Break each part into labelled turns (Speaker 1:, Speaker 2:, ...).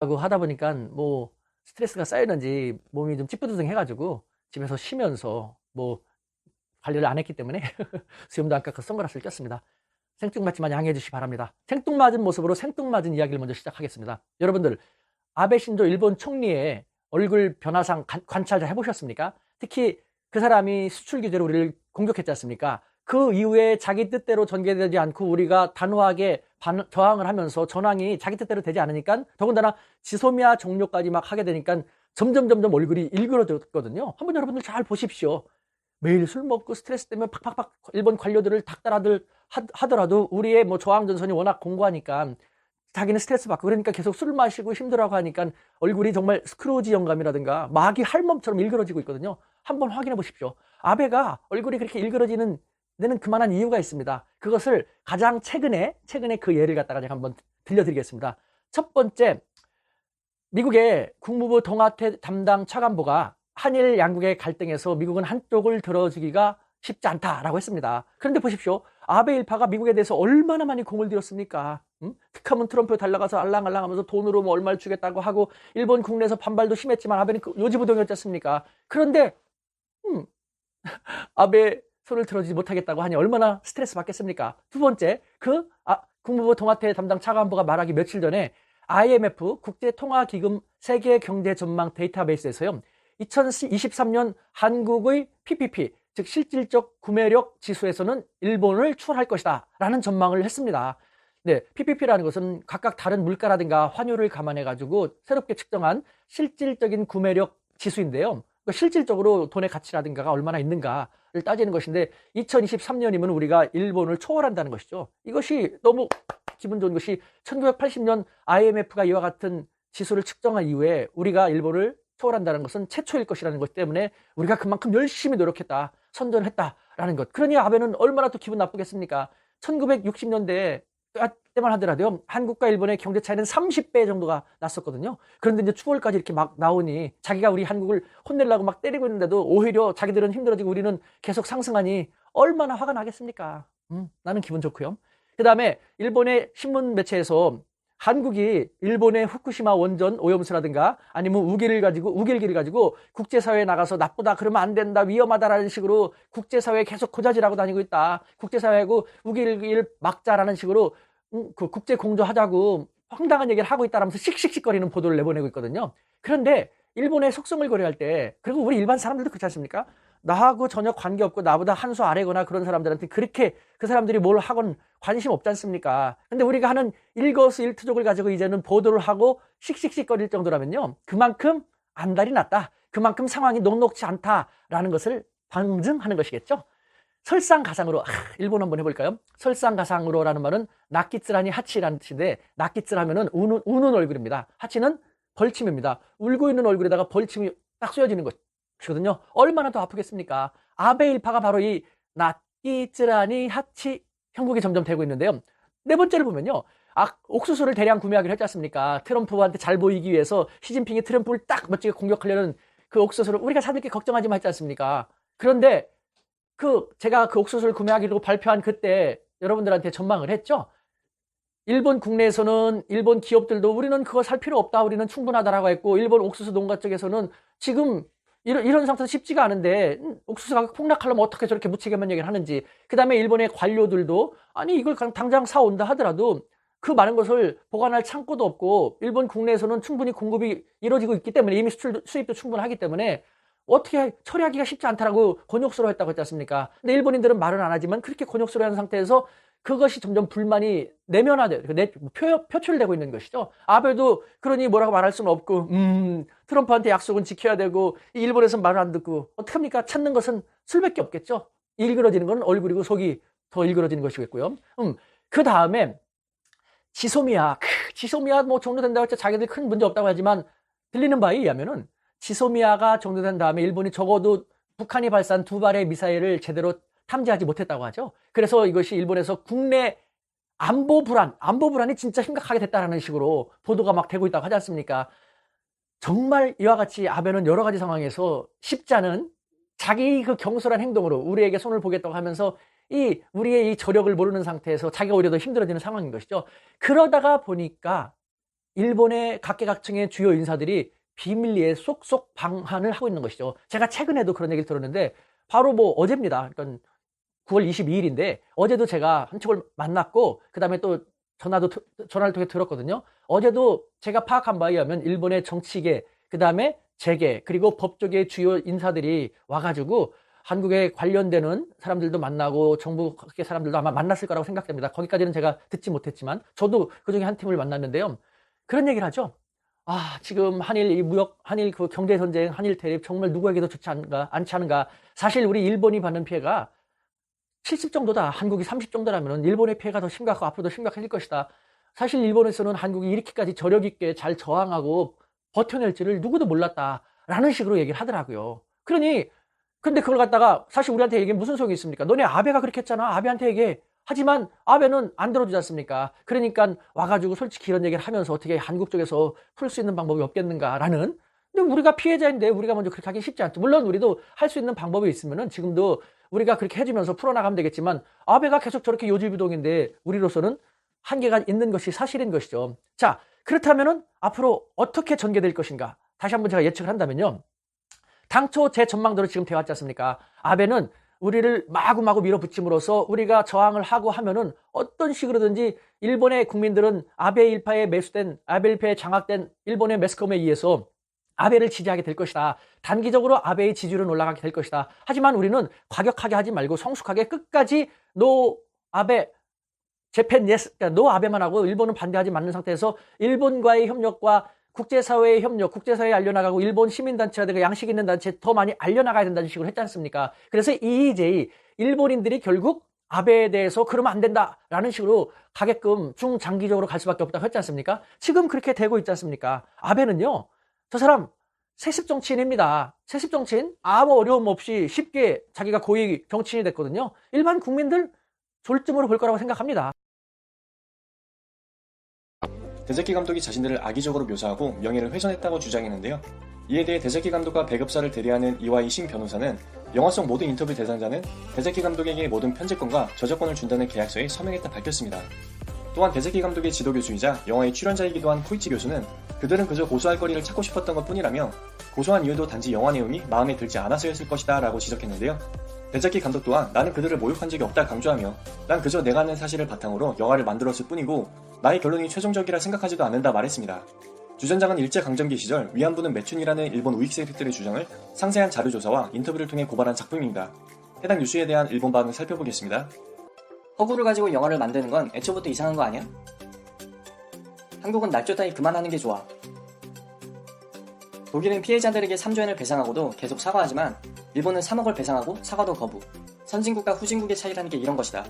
Speaker 1: 하고 하다 보니까 뭐 스트레스가 쌓이는지 몸이 좀 찌뿌드둥해가지고 집에서 쉬면서 뭐 관리를 안 했기 때문에 수염도 안 깎아 선글라스를 꼈습니다. 생뚱맞지만 양해해 주시기 바랍니다. 생뚱맞은 모습으로 생뚱맞은 이야기를 먼저 시작하겠습니다. 여러분들, 아베 신조 일본 총리의 얼굴 변화상 관찰 잘 해보셨습니까? 특히 그 사람이 수출 규제로 우리를 공격했지 않습니까? 그 이후에 자기 뜻대로 전개되지 않고 우리가 단호하게 저항을 하면서 전황이 자기 뜻대로 되지 않으니까, 더군다나 지소미아 종료까지 막 하게 되니까 점점 얼굴이 일그러졌거든요. 한번 여러분들 잘 보십시오. 매일 술 먹고 스트레스 때문에 팍팍팍 일본 관료들을 닥달하들 하더라도 우리의 뭐 저항 전선이 워낙 공고하니까 자기는 스트레스 받고 그러니까 계속 술 마시고 힘들어하고 하니까 얼굴이 정말 스크루지 영감이라든가 마귀 할멈처럼 일그러지고 있거든요. 한번 확인해 보십시오. 아베가 얼굴이 그렇게 일그러지는 데는 그만한 이유가 있습니다. 그것을 가장 최근에 그 예를 갖다가 제가 한번 들려드리겠습니다. 첫 번째, 미국의 국무부 동아태 담당 차관보가 한일 양국의 갈등에서 미국은 한쪽을 들어주기가 쉽지 않다라고 했습니다. 그런데 보십시오. 아베 일파가 미국에 대해서 얼마나 많이 공을 들였습니까? 특하면 트럼프 달려가서 알랑알랑 하면서 돈으로 뭐 얼마를 주겠다고 하고, 일본 국내에서 반발도 심했지만 아베는 요지부동이었지 않습니까? 그런데 아베 손을 들어주지 못하겠다고 하니 얼마나 스트레스 받겠습니까? 두 번째, 국무부 동아태 담당 차관보가 말하기 며칠 전에 IMF 국제통화기금 세계경제전망 데이터베이스에서요, 2023년 한국의 PPP, 즉 실질적 구매력 지수에서는 일본을 추월할 것이다 라는 전망을 했습니다. 네, PPP라는 것은 각각 다른 물가라든가 환율을 감안해가지고 새롭게 측정한 실질적인 구매력 지수인데요. 그러니까 실질적으로 돈의 가치라든가가 얼마나 있는가를 따지는 것인데, 2023년이면 우리가 일본을 초월한다는 것이죠. 이것이 너무 기분 좋은 것이 1980년 IMF가 이와 같은 지수를 측정한 이후에 우리가 일본을 초월한다는 것은 최초일 것이라는 것 때문에 우리가 그만큼 열심히 노력했다, 선전했다라는 것. 그러니 아베는 얼마나 또 기분 나쁘겠습니까? 1960년대 때만 하더라도요, 한국과 일본의 경제 차이는 30배 정도가 났었거든요. 그런데 이제 추월까지 이렇게 막 나오니 자기가 우리 한국을 혼내려고 막 때리고 있는데도 오히려 자기들은 힘들어지고 우리는 계속 상승하니 얼마나 화가 나겠습니까? 나는 기분 좋고요. 그 다음에 일본의 신문 매체에서 한국이 일본의 후쿠시마 원전 오염수라든가 아니면 우길기를 가지고 국제사회에 나가서 나쁘다, 그러면 안 된다, 위험하다라는 식으로 국제사회에 계속 고자질하고 다니고 있다, 국제사회하고 우길기를 막자라는 식으로 그 국제 공조하자고 황당한 얘기를 하고 있다라면서 씩씩씩거리는 보도를 내보내고 있거든요. 그런데 일본의 속성을 고려할 때, 그리고 우리 일반 사람들도 그렇지 않습니까? 나하고 전혀 관계없고 나보다 한 수 아래거나 그런 사람들한테 그렇게 그 사람들이 뭘 하건 관심 없지 않습니까? 근데 우리가 하는 일거수일투족을 가지고 이제는 보도를 하고 씩씩씩거릴 정도라면요, 그만큼 안달이 났다, 그만큼 상황이 녹록지 않다라는 것을 방증하는 것이겠죠. 설상가상으로, 일본 한번 해볼까요? 설상가상으로라는 말은 나키츠라니 하치라는 뜻인데, 나키츠 하면은 우는 얼굴입니다. 하치는 벌침입니다. 울고 있는 얼굴에다가 벌침이 딱 쏘여지는 것이거든요. 얼마나 더 아프겠습니까? 아베 일파가 바로 이 나키츠라니 하치 형국이 점점 되고 있는데요. 네 번째를 보면요, 옥수수를 대량 구매하기로 했지 않습니까? 트럼프한테 잘 보이기 위해서 시진핑이 트럼프를 딱 멋지게 공격하려는 그 옥수수를 우리가 사들게 걱정하지 마 했지 않습니까? 그런데 제가 그 옥수수를 구매하기로 발표한 그때 여러분들한테 전망을 했죠. 일본 국내에서는 일본 기업들도 우리는 그거 살 필요 없다, 우리는 충분하다라고 했고, 일본 옥수수 농가 쪽에서는 지금 이런 상태에서 쉽지가 않은데 옥수수 가격 폭락하려면 어떻게 저렇게 무책임한 얘기를 하는지, 그 다음에 일본의 관료들도 아니 이걸 당장 사온다 하더라도 그 많은 것을 보관할 창고도 없고, 일본 국내에서는 충분히 공급이 이루어지고 있기 때문에, 이미 수입도 충분하기 때문에 어떻게 처리하기가 쉽지 않다라고 곤욕스러워했다고 했지 않습니까? 근데 일본인들은 말은 안 하지만 그렇게 곤욕스러워하는 상태에서 그것이 점점 불만이 표출되고 있는 것이죠. 아베도 그러니 뭐라고 말할 수는 없고, 트럼프한테 약속은 지켜야 되고, 일본에서 말을 안 듣고 어떡합니까? 찾는 것은 술밖에 없겠죠. 일그러지는 건 얼굴이고 속이 더 일그러지는 것이겠고요. 그 다음에 지소미아 뭐 종료된다고 했죠. 자기들 큰 문제 없다고 하지만 들리는 바에 의하면은 지소미아가 종료된 다음에 일본이 적어도 북한이 발사한 2발의 미사일을 제대로 탐지하지 못했다고 하죠. 그래서 이것이 일본에서 국내 안보 불안이 진짜 심각하게 됐다라는 식으로 보도가 막 되고 있다고 하지 않습니까? 정말 이와 같이 아베는 여러 가지 상황에서 쉽지 않은 자기 그 경솔한 행동으로 우리에게 손을 보겠다고 하면서 우리의 이 저력을 모르는 상태에서 자기가 오히려 더 힘들어지는 상황인 것이죠. 그러다가 보니까 일본의 각계각층의 주요 인사들이 비밀리에 쏙쏙 방한을 하고 있는 것이죠. 제가 최근에도 그런 얘기를 들었는데 바로 뭐 어제입니다. 그러니까 9월 22일인데 어제도 제가 한쪽을 만났고 그 다음에 또 전화를 통해 들었거든요. 어제도 제가 파악한 바에 의하면 일본의 정치계, 그 다음에 재계, 그리고 법조계 주요 인사들이 와가지고 한국에 관련되는 사람들도 만나고 정부 각계 사람들도 아마 만났을 거라고 생각됩니다. 거기까지는 제가 듣지 못했지만 저도 그중에 한 팀을 만났는데요. 그런 얘기를 하죠. 지금 한일 이 무역, 한일 그 경제 전쟁, 한일 대립 정말 누구에게도 좋지 않지 않은가. 사실 우리 일본이 받는 피해가 70 정도다. 한국이 30 정도라면 일본의 피해가 더 심각하고 앞으로도 심각해질 것이다. 사실 일본에서는 한국이 이렇게까지 저력 있게 잘 저항하고 버텨낼지를 누구도 몰랐다라는 식으로 얘기를 하더라고요. 근데 그걸 갖다가 사실 우리한테 얘기하면 무슨 소용이 있습니까? 너네 아베가 그렇게 했잖아. 아베한테 얘기해. 하지만 아베는 안 들어주지 않습니까? 그러니까 와가지고 솔직히 이런 얘기를 하면서 어떻게 한국 쪽에서 풀 수 있는 방법이 없겠는가라는. 근데 우리가 피해자인데 우리가 먼저 그렇게 하기 쉽지 않죠. 물론 우리도 할 수 있는 방법이 있으면은 지금도 우리가 그렇게 해주면서 풀어나가면 되겠지만 아베가 계속 저렇게 요지부동인데 우리로서는 한계가 있는 것이 사실인 것이죠. 자, 그렇다면은 앞으로 어떻게 전개될 것인가? 다시 한번 제가 예측을 한다면요. 당초 제 전망대로 지금 되었지 않습니까? 아베는 우리를 마구마구 밀어붙임으로써 우리가 저항을 하고 하면은 어떤 식으로든지 일본의 국민들은 아베 일파에 매수된, 아베 일파에 장악된 일본의 매스컴에 의해서 아베를 지지하게 될 것이다. 단기적으로 아베의 지지율은 올라가게 될 것이다. 하지만 우리는 과격하게 하지 말고 성숙하게 끝까지 노 아베, 재팬 예스, 그러니까 노 아베만 하고 일본은 반대하지 않는 상태에서 일본과의 협력과 국제사회의 협력, 국제사회에 알려나가고 일본 시민단체가 양식 있는 단체에 더 많이 알려나가야 된다는 식으로 했지 않습니까? 그래서 EEJ, 일본인들이 결국 아베에 대해서 그러면 안 된다라는 식으로 가게끔 중장기적으로 갈 수밖에 없다고 했지 않습니까? 지금 그렇게 되고 있지 않습니까? 아베는요, 저 사람 세습 정치인입니다. 세습 정치인, 아무 어려움 없이 쉽게 자기가 고위 정치인이 됐거든요. 일반 국민들 졸점으로 볼 거라고 생각합니다.
Speaker 2: 데세키 감독이 자신들을 악의적으로 묘사하고 명예를 훼손했다고 주장했는데요. 이에 대해 데세키 감독과 배급사를 대리하는 이와이 신 변호사는 영화 속 모든 인터뷰 대상자는 데세키 감독에게 모든 편집권과 저작권을 준다는 계약서에 서명했다 밝혔습니다. 또한 데세키 감독의 지도교수이자 영화의 출연자이기도 한 코이치 교수는 그들은 그저 고소할 거리를 찾고 싶었던 것 뿐이라며 고소한 이유도 단지 영화 내용이 마음에 들지 않아서였을 것이다 라고 지적했는데요. 데세키 감독 또한 나는 그들을 모욕한 적이 없다 강조하며 난 그저 내가 아는 사실을 바탕으로 영화를 만들었을 뿐이고 나의 결론이 최종적이라 생각하지도 않는다 말했습니다. 주전장은 일제강점기 시절 위안부는 매춘이라는 일본 우익 세력들의 주장을 상세한 자료조사와 인터뷰를 통해 고발한 작품입니다. 해당 뉴스에 대한 일본 반응 살펴보겠습니다.
Speaker 3: 허구를 가지고 영화를 만드는 건 애초부터 이상한 거 아니야? 한국은 날조 따위 그만하는 게 좋아. 독일은 피해자들에게 3조 엔을 배상하고도 계속 사과하지만 일본은 3억을 배상하고 사과도 거부. 선진국과 후진국의 차이라는 게 이런 것이다.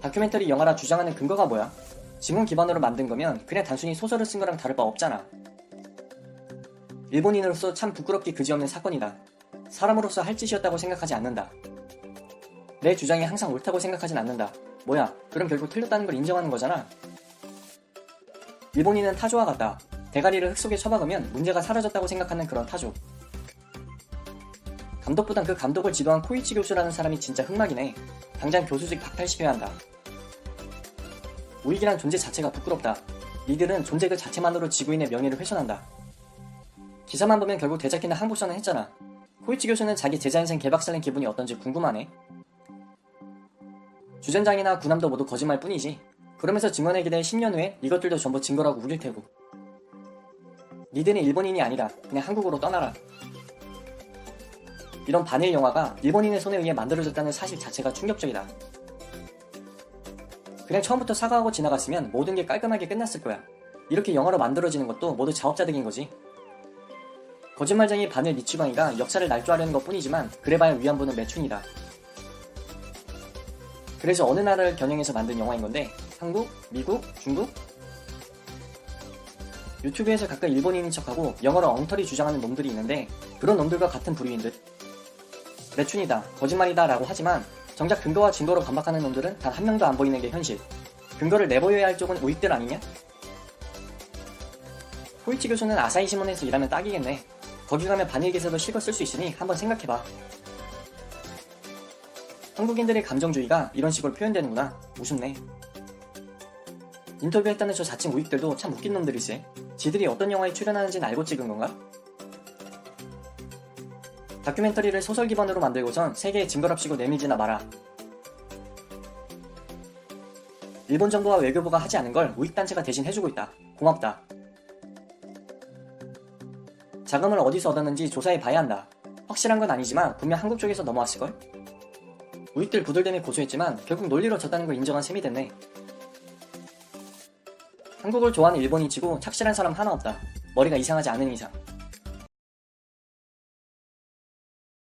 Speaker 3: 다큐멘터리 영화라 주장하는 근거가 뭐야? 지문 기반으로 만든 거면 그냥 단순히 소설을 쓴 거랑 다를 바 없잖아. 일본인으로서 참 부끄럽기 그지없는 사건이다. 사람으로서 할 짓이었다고 생각하지 않는다. 내 주장이 항상 옳다고 생각하진 않는다. 뭐야, 그럼 결국 틀렸다는 걸 인정하는 거잖아. 일본인은 타조와 같다. 대가리를 흙 속에 쳐박으면 문제가 사라졌다고 생각하는 그런 타조. 감독보단 그 감독을 지도한 코이치 교수라는 사람이 진짜 흑막이네. 당장 교수직 박탈시켜야 한다. 우익이란 존재 자체가 부끄럽다. 니들은 존재 그 자체만으로 지구인의 명예를 훼손한다. 기사만 보면 결국 되잡히는 항복선을 했잖아. 코이치 교수는 자기 제자 인생 개박살낸 기분이 어떤지 궁금하네. 주전장이나 구남도 모두 거짓말 뿐이지. 그러면서 증언에 기대해 10년 후에 이것들도 전부 증거라고 우길 테고. 니들은 일본인이 아니다. 그냥 한국으로 떠나라. 이런 반일 영화가 일본인의 손에 의해 만들어졌다는 사실 자체가 충격적이다. 그냥 처음부터 사과하고 지나갔으면 모든 게 깔끔하게 끝났을 거야. 이렇게 영화로 만들어지는 것도 모두 자업자득인 거지. 거짓말쟁이 반일 미추방이가 역사를 날조하려는 것 뿐이지만 그래봐야 위안부는 매춘이다. 그래서 어느 나라를 겨냥해서 만든 영화인 건데 한국, 미국, 중국? 유튜브에서 가끔 일본인인 척하고 영어로 엉터리 주장하는 놈들이 있는데 그런 놈들과 같은 부류인 듯. 매춘이다, 거짓말이다 라고 하지만 정작 근거와 증거로 반박하는 놈들은 단 한 명도 안 보이는 게 현실. 근거를 내보여야 할 쪽은 우익들 아니냐? 코이치 교수는 아사히 신문에서 일하면 딱이겠네. 거기 가면 반일 기사도 실컷 쓸 수 있으니 한번 생각해봐. 한국인들의 감정주의가 이런 식으로 표현되는구나. 우습네. 인터뷰했다는 저 자칭 우익들도 참 웃긴 놈들일세. 지들이 어떤 영화에 출연하는지는 알고 찍은 건가? 다큐멘터리를 소설 기반으로 만들고선 세계에 징벌합시고 내밀지나 마라. 일본 정부와 외교부가 하지 않은 걸 우익단체가 대신 해주고 있다. 고맙다. 자금을 어디서 얻었는지 조사해 봐야 한다. 확실한 건 아니지만 분명 한국 쪽에서 넘어왔을걸? 우익들 부들대미 고소했지만 결국 논리로 졌다는 걸 인정한 셈이 됐네. 한국을 좋아하는 일본인치고 착실한 사람 하나 없다. 머리가 이상하지 않은 이상.